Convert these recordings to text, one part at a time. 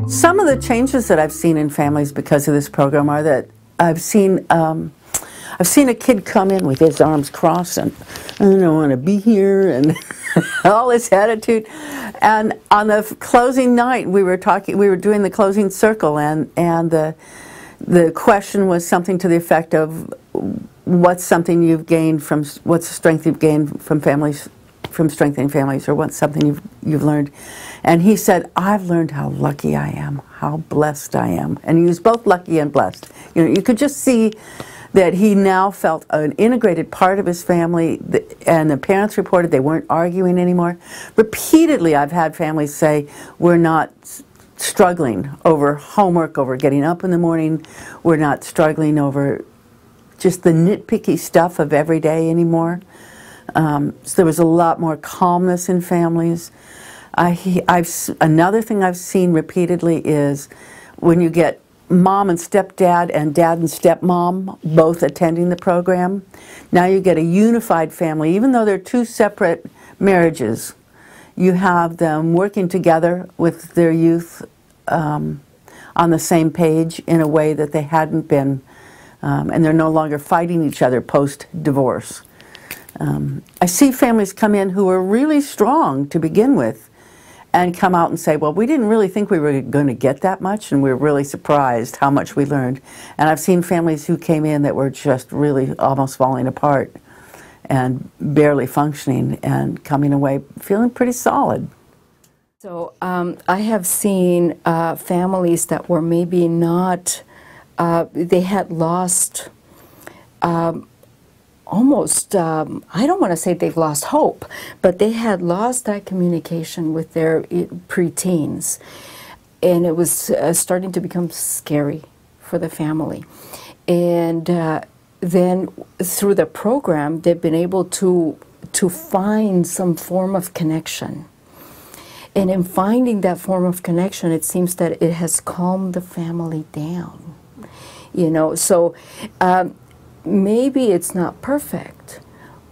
Some of the changes that I've seen in families because of this program are that I've seen a kid come in with his arms crossed and I don't want to be here and all this attitude. And on the closing night, we were doing the closing circle, and the question was something to the effect of, what's something you've gained from, what's the strength you've gained from families, from strengthening families, or what's something you've learned? And he said, I've learned how lucky I am, how blessed I am. And he was both lucky and blessed. You know, you could just see that he now felt an integrated part of his family, and the parents reported they weren't arguing anymore. Repeatedly, I've had families say, we're not struggling over homework, over getting up in the morning. We're not struggling over just the nitpicky stuff of every day anymore. So there was a lot more calmness in families. Another thing I've seen repeatedly is when you get mom and stepdad and dad and stepmom both attending the program, now you get a unified family. Even though they're two separate marriages, you have them working together with their youth on the same page in a way that they hadn't been, and they're no longer fighting each other post-divorce. I see families come in who are really strong to begin with and come out and say, well, we didn't really think we were going to get that much, and we were really surprised how much we learned. And I've seen families who came in that were just really almost falling apart and barely functioning and coming away feeling pretty solid. So I have seen families that were maybe not, they had lost almost, I don't want to say they've lost hope, but they had lost that communication with their preteens. And it was starting to become scary for the family. And then through the program, they've been able to find some form of connection. And in finding that form of connection, it seems that it has calmed the family down. You know, so maybe it's not perfect,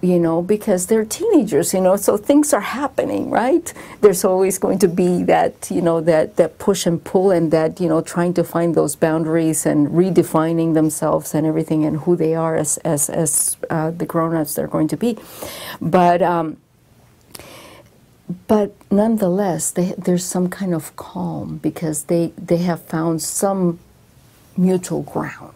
you know, because they're teenagers, you know, so things are happening, right? There's always going to be that, you know, that push and pull, and that, you know, trying to find those boundaries and redefining themselves and everything and who they are as the grown-ups they're going to be. But nonetheless, there's some kind of calm because they have found some mutual ground.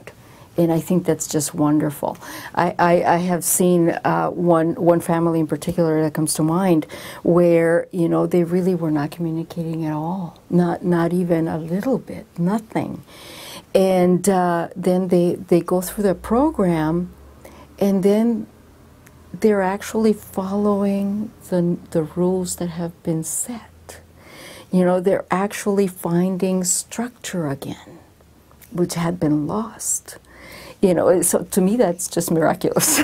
And I think that's just wonderful. I have seen one family in particular that comes to mind where, you know, they really were not communicating at all, not even a little bit, nothing. And then they go through the program, and then they're actually following the rules that have been set. You know, they're actually finding structure again, which had been lost. You know, so to me, that's just miraculous.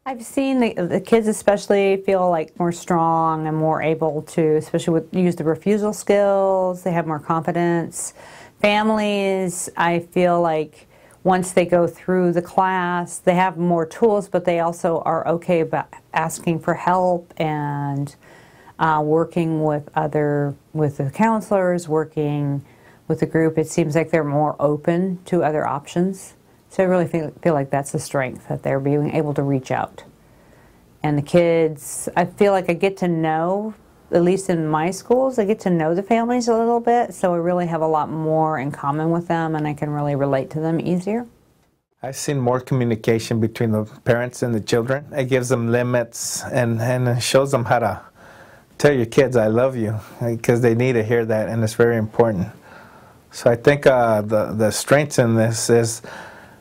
I've seen the kids especially feel like more strong and more able to, especially use the refusal skills. They have more confidence. Families, I feel like once they go through the class, they have more tools, but they also are okay about asking for help and working with the counselors, working with the group. It seems like they're more open to other options. So I really feel like that's the strength, that they're being able to reach out. And the kids, I feel like I get to know, at least in my schools, I get to know the families a little bit, so I really have a lot more in common with them, and I can really relate to them easier. I've seen more communication between the parents and the children. It gives them limits and it shows them how to tell your kids, I love you, because they need to hear that, and it's very important. So I think the strength in this is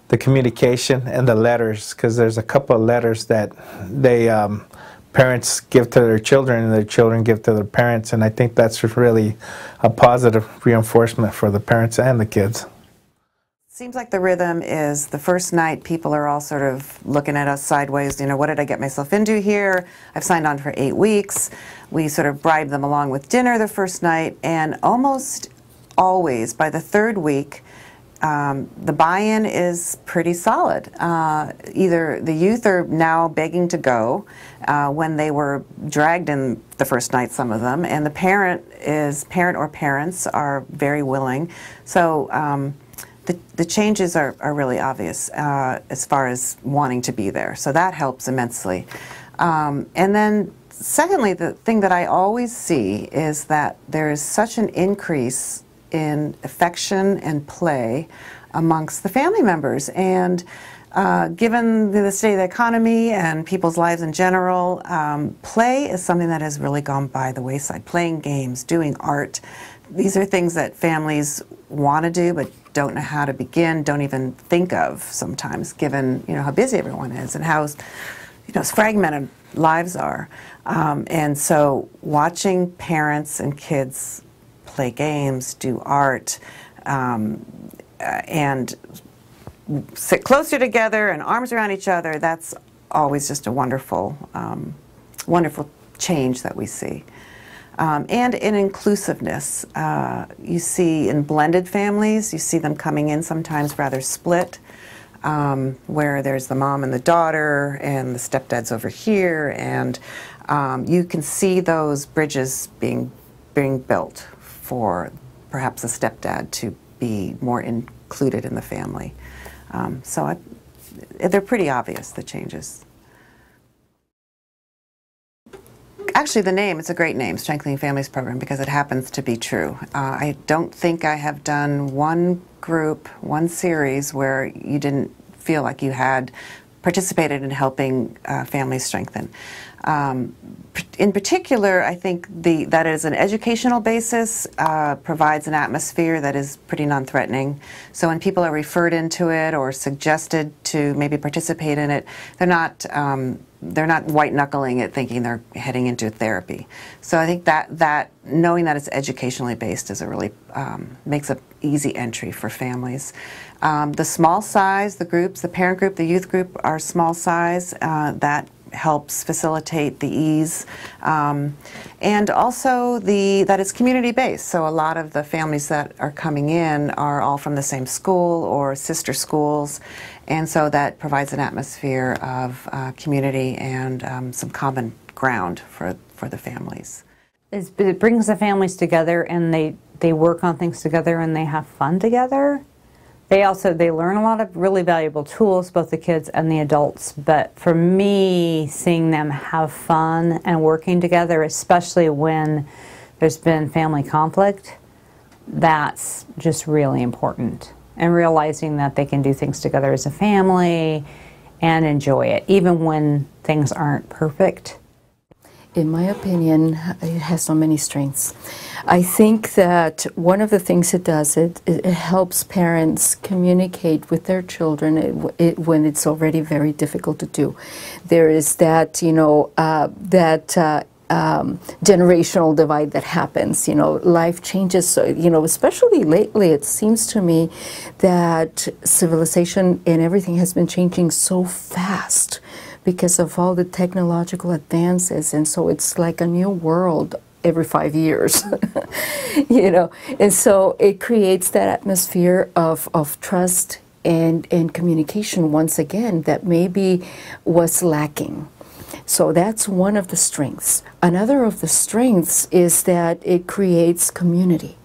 the communication and the letters, because there's a couple of letters that parents give to their children and their children give to their parents, and I think that's really a positive reinforcement for the parents and the kids. Seems like the rhythm is the first night people are all sort of looking at us sideways, you know, what did I get myself into here? I've signed on for 8 weeks. We sort of bribe them along with dinner the first night, and almost always by the third week The buy-in is pretty solid. Either the youth are now begging to go when they were dragged in the first night, some of them, and the parent or parents are very willing. So the changes are really obvious as far as wanting to be there. So that helps immensely. And then secondly, the thing that I always see is that there is such an increase in affection and play amongst the family members. And given the state of the economy and people's lives in general, play is something that has really gone by the wayside. Playing games, doing art. These are things that families want to do but don't know how to begin, don't even think of sometimes, given how busy everyone is and how fragmented lives are. And so watching parents and kids play games, do art, and sit closer together and arms around each other, that's always just a wonderful, wonderful change that we see. And in inclusiveness, you see in blended families, you see them coming in sometimes rather split, where there's the mom and the daughter and the stepdad's over here, and you can see those bridges being built for perhaps a stepdad to be more included in the family. So they're pretty obvious, the changes. Actually, the name, it's a great name, Strengthening Families Program, because it happens to be true. I don't think I have done one group, one series where you didn't feel like you had participated in helping families strengthen. In particular, I think that is an educational basis, provides an atmosphere that is pretty non-threatening. So when people are referred into it or suggested to maybe participate in it, they're not white-knuckling it thinking they're heading into therapy. So I think that knowing that it's educationally based is a really makes an easy entry for families. The small size, the groups, the parent group, the youth group are small size. That helps facilitate the ease, and also that it's community-based. So a lot of the families that are coming in are all from the same school or sister schools, and so that provides an atmosphere of community and some common ground for the families. It brings the families together, and they work on things together, and they have fun together. They learn a lot of really valuable tools, both the kids and the adults. But for me, seeing them have fun and working together, especially when there's been family conflict, that's just really important. And realizing that they can do things together as a family and enjoy it, even when things aren't perfect. In my opinion, it has so many strengths. I think that one of the things it does, it helps parents communicate with their children when it's already very difficult to do. There is that, generational divide that happens. Life changes, so, especially lately, it seems to me that civilization and everything has been changing so fast because of all the technological advances, and so it's like a new world every 5 years, and so it creates that atmosphere of trust and communication once again that maybe was lacking. So that's one of the strengths. Another of the strengths is that it creates community.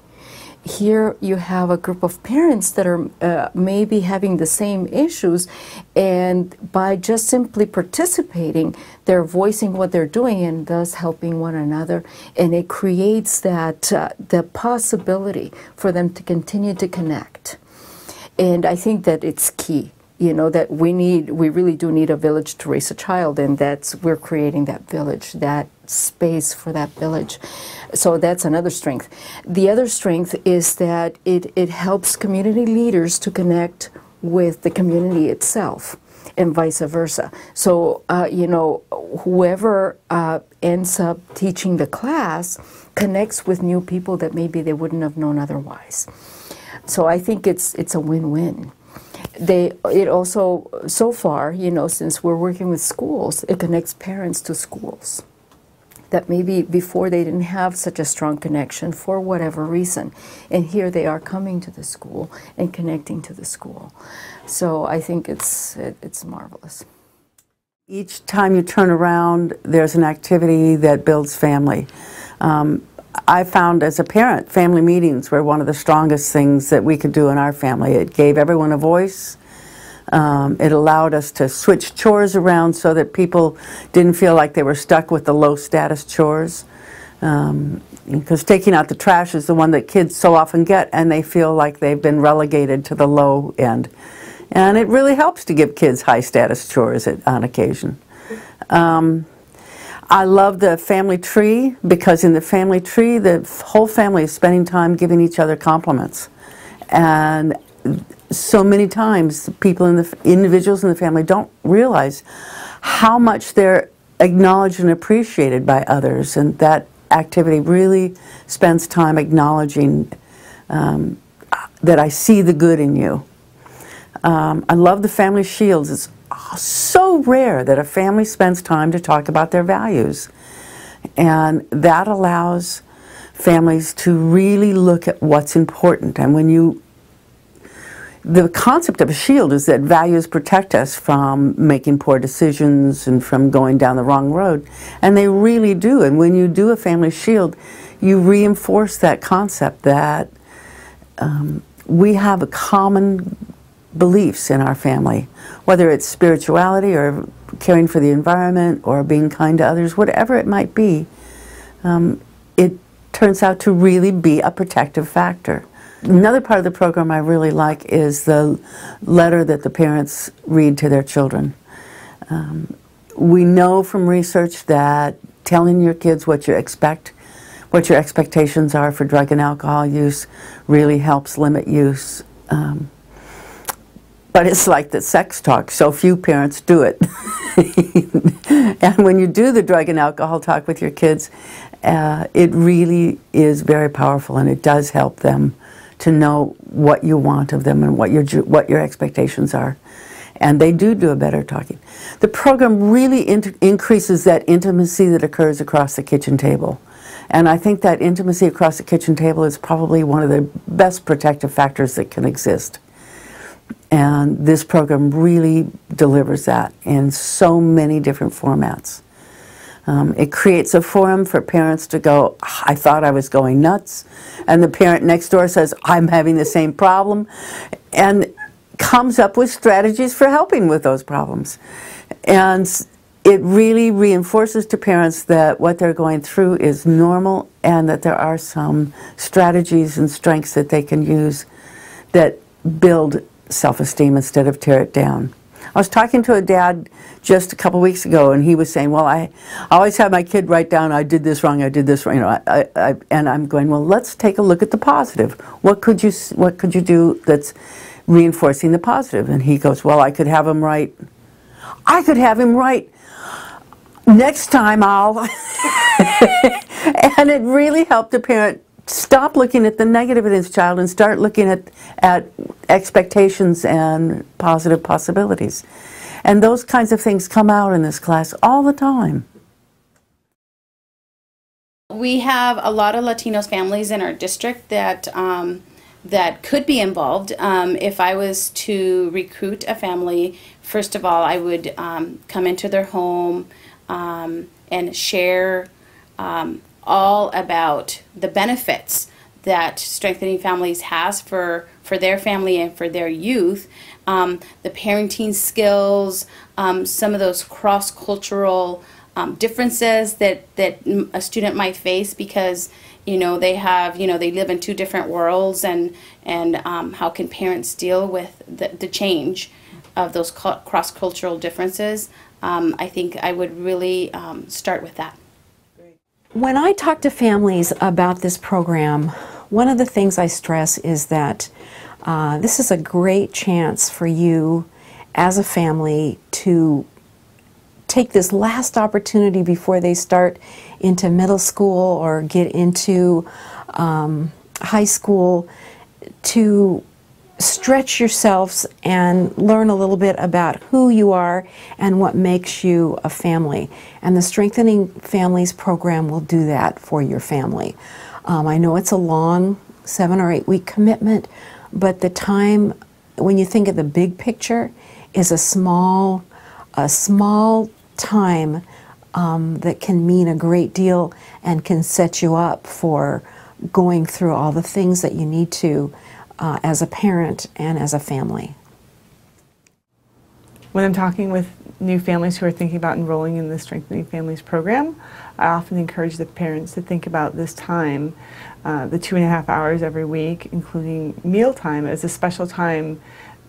Here you have a group of parents that are maybe having the same issues, and by just simply participating, they're voicing what they're doing and thus helping one another, and it creates that the possibility for them to continue to connect. And I think that it's key. That we really do need a village to raise a child, and we're creating that village, that space for that village. So that's another strength. The other strength is that it helps community leaders to connect with the community itself, and vice versa. So, whoever ends up teaching the class connects with new people that maybe they wouldn't have known otherwise. So I think it's a win-win. It also, so far, since we're working with schools, it connects parents to schools. that maybe before they didn't have such a strong connection for whatever reason. And here they are coming to the school and connecting to the school. So I think it's marvelous. Each time you turn around, there's an activity that builds family. I found as a parent, family meetings were one of the strongest things that we could do in our family. It gave everyone a voice. It allowed us to switch chores around so that people didn't feel like they were stuck with the low status chores. Because taking out the trash is the one that kids so often get, and they feel like they've been relegated to the low end. And it really helps to give kids high status chores on occasion. I love the family tree, because in the family tree the whole family is spending time giving each other compliments. And so many times people individuals in the family don't realize how much they're acknowledged and appreciated by others, and that activity really spends time acknowledging that I see the good in you. I love the family shields. It's so rare that a family spends time to talk about their values, and that allows families to really look at what's important. And when the concept of a shield is that values protect us from making poor decisions and from going down the wrong road, and they really do. And when you do a family shield, you reinforce that concept that we have a common beliefs in our family, whether it's spirituality or caring for the environment or being kind to others, whatever it might be. It turns out to really be a protective factor. Another part of the program I really like is the letter that the parents read to their children. We know from research that telling your kids what your expectations are for drug and alcohol use really helps limit use. But it's like the sex talk, so few parents do it. And when you do the drug and alcohol talk with your kids, it really is very powerful, and it does help them to know what you want of them and what your expectations are. And they do a better talking. The program really increases that intimacy that occurs across the kitchen table. And I think that intimacy across the kitchen table is probably one of the best protective factors that can exist. And this program really delivers that in so many different formats. It creates a forum for parents to go, I thought I was going nuts, and the parent next door says, I'm having the same problem, and comes up with strategies for helping with those problems. And it really reinforces to parents that what they're going through is normal, and that there are some strategies and strengths that they can use that build self-esteem instead of tear it down. I was talking to a dad just a couple weeks ago, and he was saying, well, I always have my kid write down, I did this wrong, you know, and I'm going, well, let's take a look at the positive. What could you do that's reinforcing the positive? And he goes, well, I could have him write, next time I'll, and it really helped the parent stop looking at the negative in his child and start looking at expectations and positive possibilities. And those kinds of things come out in this class all the time. We have a lot of Latinos families in our district that that could be involved. If I was to recruit a family, first of all, I would come into their home and share all about the benefits that Strengthening Families has for their family and for their youth, the parenting skills, some of those cross-cultural differences that a student might face because they live in two different worlds, and how can parents deal with the change of those cross-cultural differences. I think I would really start with that. When I talk to families about this program, one of the things I stress is that this is a great chance for you as a family to take this last opportunity before they start into middle school or get into high school to stretch yourselves and learn a little bit about who you are and what makes you a family. And the Strengthening Families program will do that for your family. I know it's a long 7 or 8 week commitment, but the time, when you think of the big picture, is a small time that can mean a great deal and can set you up for going through all the things that you need to as a parent and as a family. When I'm talking with new families who are thinking about enrolling in the Strengthening Families program, I often encourage the parents to think about this time, the 2.5 hours every week, including mealtime, as a special time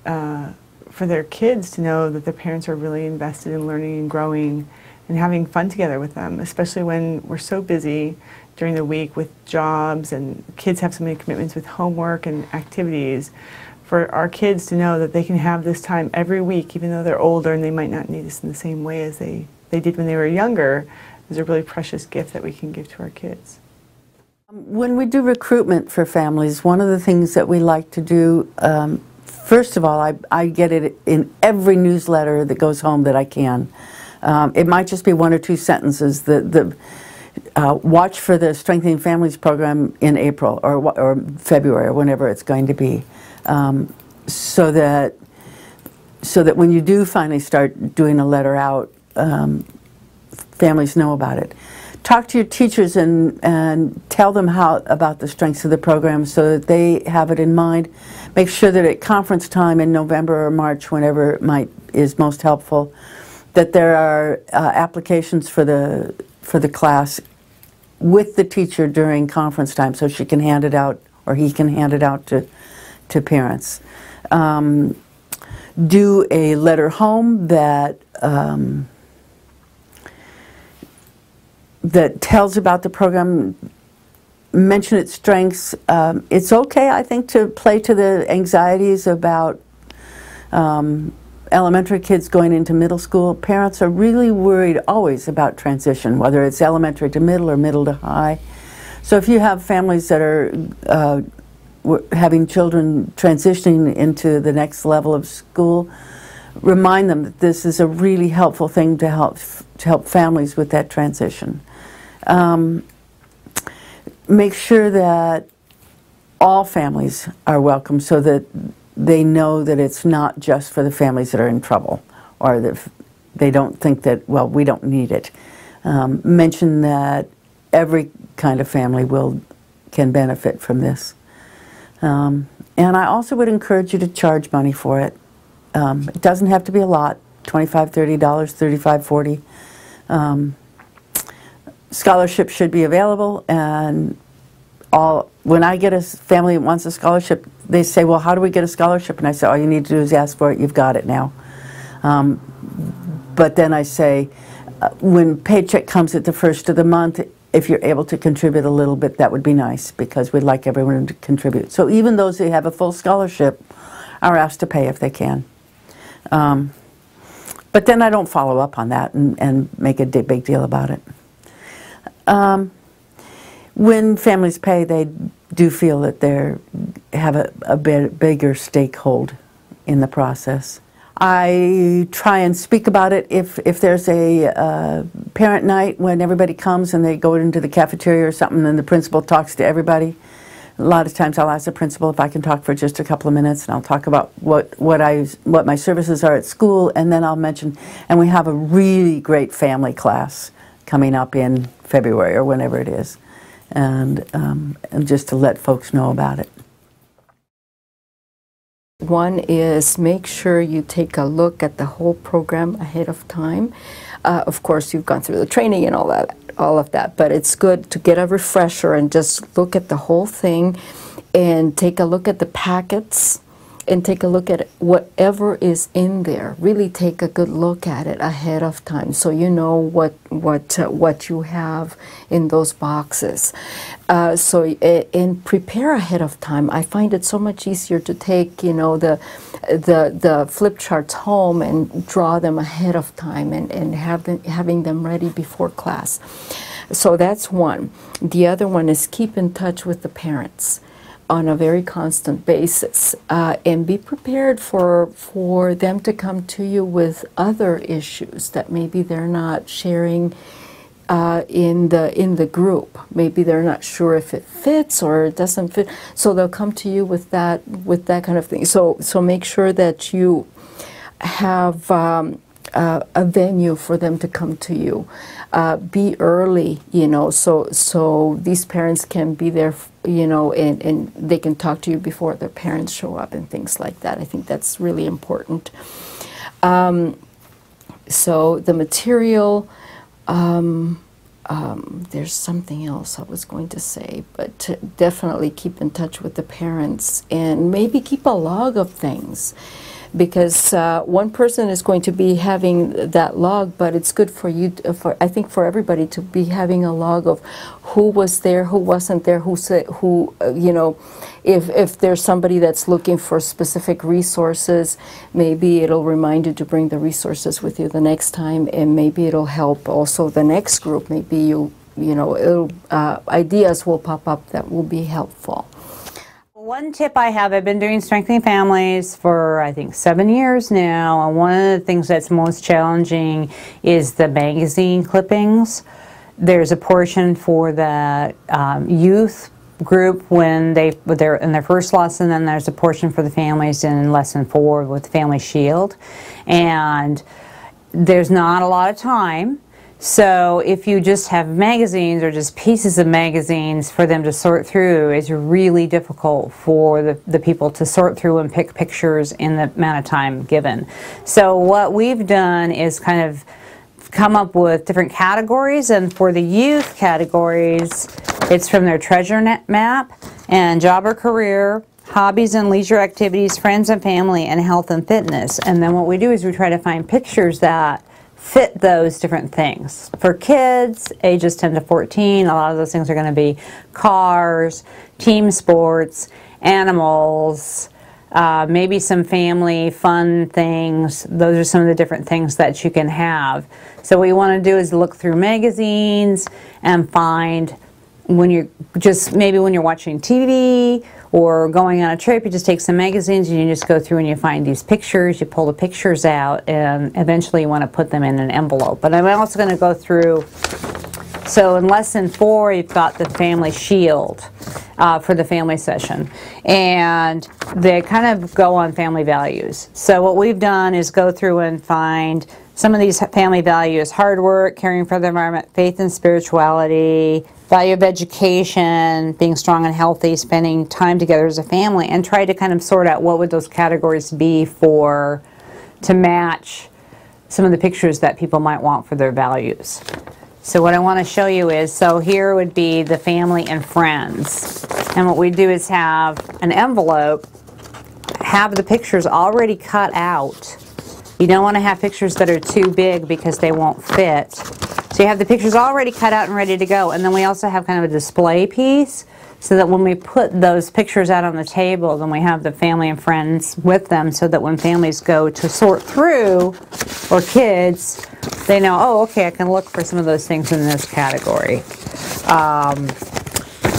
for their kids to know that their parents are really invested in learning and growing and having fun together with them, especially when we're so busy during the week with jobs and kids have so many commitments with homework and activities. For our kids to know that they can have this time every week, even though they're older and they might not need us in the same way as they did when they were younger, is a really precious gift that we can give to our kids. When we do recruitment for families, one of the things that we like to do, first of all, I get it in every newsletter that goes home that I can. It might just be 1 or 2 sentences. Watch for the Strengthening Families program in April or February or whenever it's going to be, so that when you do finally start doing a letter out, families know about it. Talk to your teachers and tell them about the strengths of the program so that they have it in mind. Make sure that at conference time in November or March, whenever it is most helpful, that there are applications for the class with the teacher during conference time, so she can hand it out or he can hand it out to parents. Do a letter home that tells about the program. Mention its strengths. It's okay, I think, to play to the anxieties about elementary kids going into middle school. Parents are really worried always about transition, whether it's elementary to middle or middle to high. So if you have families that are having children transitioning into the next level of school, remind them that this is a really helpful thing to help families with that transition. Make sure that all families are welcome so that they know that it's not just for the families that are in trouble or that they don't think that, well, we don't need it. Mention that every kind of family can benefit from this. And I also would encourage you to charge money for it. It doesn't have to be a lot, $25, $30, $35, $40. Scholarships should be available, and when I get a family that wants a scholarship, they say, well, how do we get a scholarship? And I say, all you need to do is ask for it, you've got it now. But then I say, when paycheck comes at the first of the month, if you're able to contribute a little bit, that would be nice, because we'd like everyone to contribute. So even those who have a full scholarship are asked to pay if they can. But then I don't follow up on that and make a big deal about it. When families pay, they do feel that they have a bigger stakehold in the process. I try and speak about it if there's a parent night when everybody comes and they go into the cafeteria or something and the principal talks to everybody. A lot of times I'll ask the principal if I can talk for just a couple of minutes, and I'll talk about what my services are at school, and then I'll mention, and we have a really great family class coming up in February or whenever it is, and just to let folks know about it. One is make sure you take a look at the whole program ahead of time. Of course, you've gone through the training and all of that, but it's good to get a refresher and just look at the whole thing and take a look at the packets and take a look at whatever is in there. Really take a good look at it ahead of time so you know what you have in those boxes. And prepare ahead of time. I find it so much easier to take, you know, the flip charts home and draw them ahead of time and having them ready before class. So that's one. The other one is keep in touch with the parents. on a very constant basis, and be prepared for them to come to you with other issues that maybe they're not sharing in the group. Maybe they're not sure if it fits or it doesn't fit, so they'll come to you with that kind of thing. So make sure that you have a venue for them to come to you. Be early, you know, so these parents can be there, you know, and they can talk to you before their parents show up and things like that. I think that's really important. So the material, there's something else I was going to say, but definitely keep in touch with the parents and maybe keep a log of things. Because one person is going to be having that log, but it's good for you, I think for everybody to be having a log of who was there, who wasn't there, who said, you know, if there's somebody that's looking for specific resources, maybe it'll remind you to bring the resources with you the next time, and maybe it'll help also the next group. Maybe you know, ideas will pop up that will be helpful. One tip I have, I've been doing Strengthening Families for I think 7 years now, and one of the things that's most challenging is the magazine clippings. There's a portion for the youth group when they're in their first lesson, and there's a portion for the families in lesson 4 with Family Shield. And there's not a lot of time. So if you just have magazines or just pieces of magazines for them to sort through, it's really difficult for the people to sort through and pick pictures in the amount of time given. So what we've done is kind of come up with different categories, and for the youth categories, it's from their treasure map and job or career, hobbies and leisure activities, friends and family, and health and fitness. And then what we do is we try to find pictures that fit those different things. For kids, ages 10 to 14, a lot of those things are going to be cars, team sports, animals, maybe some family fun things. Those are some of the different things that you can have. So what you want to do is look through magazines and find, when you're maybe when you're watching TV or going on a trip, you just take some magazines and you just go through and you find these pictures, you pull the pictures out, and eventually you want to put them in an envelope. But I'm also going to go through, so in lesson 4 you've got the Family Shield for the family session, and they kind of go on family values. So what we've done is go through and find some of these family values: hard work, caring for the environment, faith and spirituality, value of education, being strong and healthy, spending time together as a family, and try to kind of sort out what would those categories be to match some of the pictures that people might want for their values. So what I want to show you is, so here would be the family and friends. And what we do is have an envelope, have the pictures already cut out. You don't want to have pictures that are too big because they won't fit. So you have the pictures already cut out and ready to go. And then we also have kind of a display piece, so that when we put those pictures out on the table, then we have the family and friends with them, so that when families go to sort through, or kids, they know, oh, okay, I can look for some of those things in this category.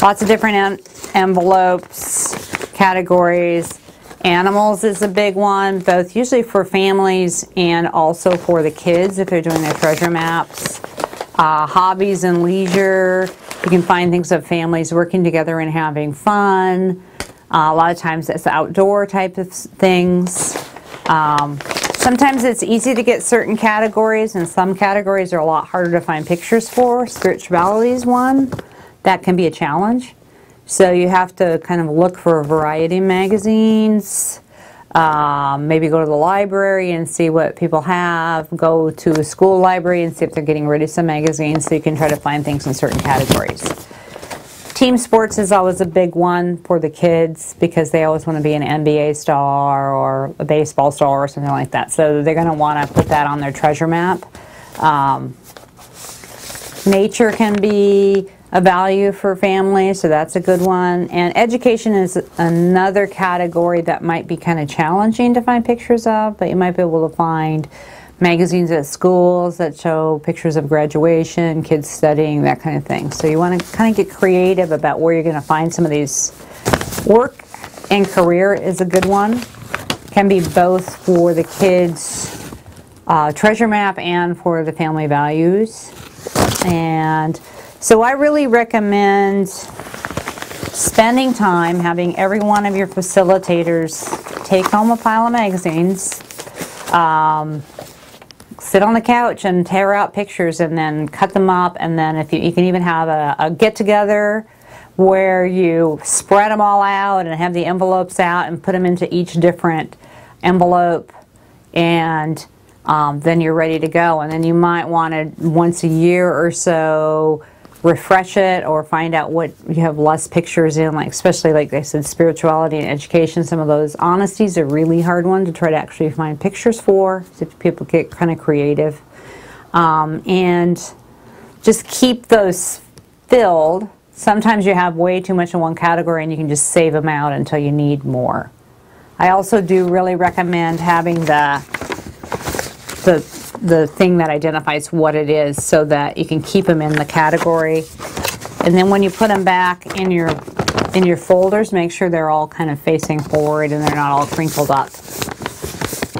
Lots of different envelopes, categories. Animals is a big one, both usually for families and also for the kids if they're doing their treasure maps. Hobbies and leisure, you can find things of families working together and having fun. A lot of times it's outdoor type of things. Sometimes it's easy to get certain categories, and some categories are a lot harder to find pictures for. Spirituality is one. That can be a challenge. So you have to kind of look for a variety of magazines, maybe go to the library and see what people have, go to a school library and see if they're getting rid of some magazines, so you can try to find things in certain categories. Team sports is always a big one for the kids because they always want to be an NBA star or a baseball star or something like that. So they're going to want to put that on their treasure map. Nature can be a value for families, so that's a good one. And education is another category that might be kind of challenging to find pictures of, but you might be able to find magazines at schools that show pictures of graduation, kids studying, that kind of thing. So you want to kind of get creative about where you're going to find some of these Work and career is a good one. Can be both for the kids' treasure map and for the family values. And so I really recommend spending time having every one of your facilitators take home a pile of magazines, sit on the couch and tear out pictures and then cut them up, and then if you can even have a get-together where you spread them all out and have the envelopes out and put them into each different envelope, and then you're ready to go. And then you might want to once a year or so refresh it or find out what you have less pictures in, like especially like I said, spirituality and education. Some of those honesties are really hard one to try to actually find pictures for, so people get kind of creative. And just keep those filled. Sometimes you have way too much in one category and you can just save them out until you need more. I also do really recommend having the thing that identifies what it is so that you can keep them in the category. And then when you put them back in your folders, make sure they're all kind of facing forward and they're not all crinkled up.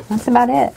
That's about it.